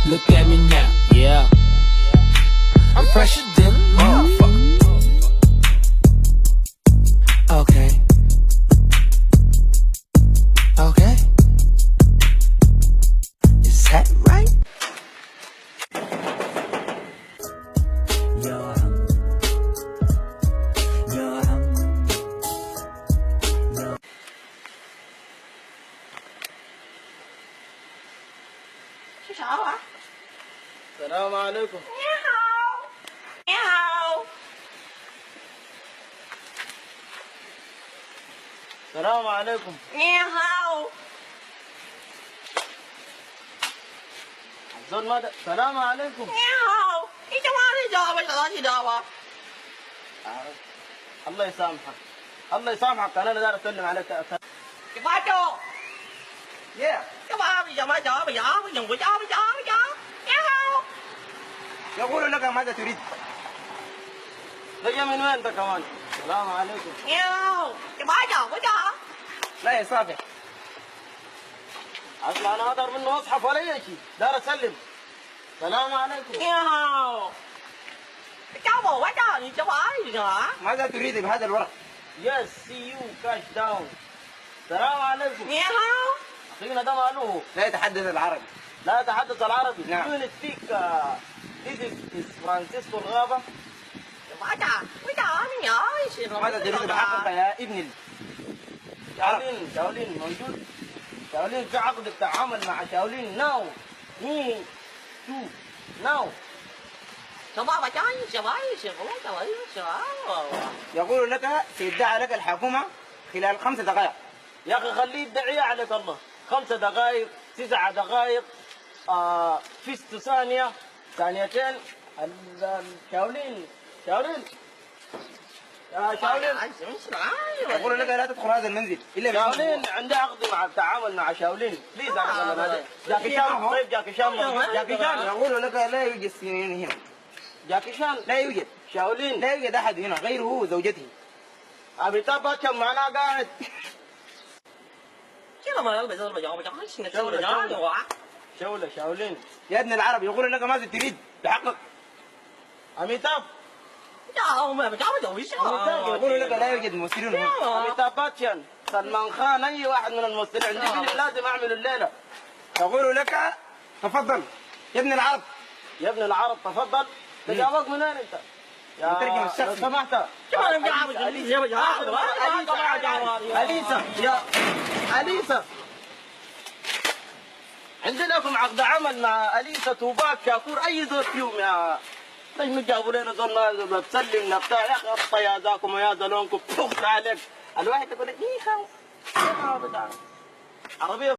Look at me now, yeah. I'm fresher than a motherfucker. Okay. Okay. Is that right? يا عم يا عم يا السلام عليكم. السلام عليكم. الزول ماذا؟ السلام عليكم. الله يسامحك. الله يسامحك، انا داير اسلم عليك. يا يقول لك ماذا تريد؟ تجي من وين انت كمان؟ السلام عليكم. لا يا صافي، اصلا انا اقدر منه مصحف ولا اي شيء، داير اسلم. السلام عليكم. ماذا تريد بهذا الورق؟ يس سي يو كاش داون. السلام عليكم. اخينا ده ماله؟ لا يتحدث العربي. لا يتحدث العربي. نعم. يو سبيك this is فرانسيسكو الغابة. ماذا تريد بحقك يا ابني؟ شاولين موجود؟ شاولين في عقد التعامل مع شاولين ناو. مي تو ناو. يقول لك سيدعي لك الحكومة خلال 5 دقائق. يا أخي خليه يدعي عليك الله. 5 دقائق، 9 دقائق، فيست ثانية، ثانيتين. شاولين يا شاولين. يقول لك لا تدخل هذا المنزل إلا شاولين عنده عقد مع التعامل مع شاولين. بليز على جاكي شان. طيب جاكي شان. جاكي شان يقول لك لا يوجد سنين هنا. جاكي شان لا يوجد. شاولين لا يوجد أحد هنا غيره وزوجته. أميتاب باتشان معنا قاعد. شولة شاولين يا ابن العرب. يقول لك ماذا تريد بحقك؟ أميتاب. يقول لك لا يوجد ممثلون هنا. أميتاب باتشان، سلمان خان، أي واحد من الممثلين عندي فيلم لازم أعمله الليلة. يقول لك تفضل يا ابن العرب. يا ابن العرب تفضل. تجاوبك من وين أنت؟ مترجم الشخصي. لو سمحت. أليسا يا أليسا، عندنا لكم عقد عمل مع أليسا توباك شاكور. أي زول فيهم يا نجم جابوا لنا زول ما بتسلم بتاع. يا أخي أخطى يا ذاكم ويا زلونكم بخت عليك. الواحد يقول لك إيه خلاص عربية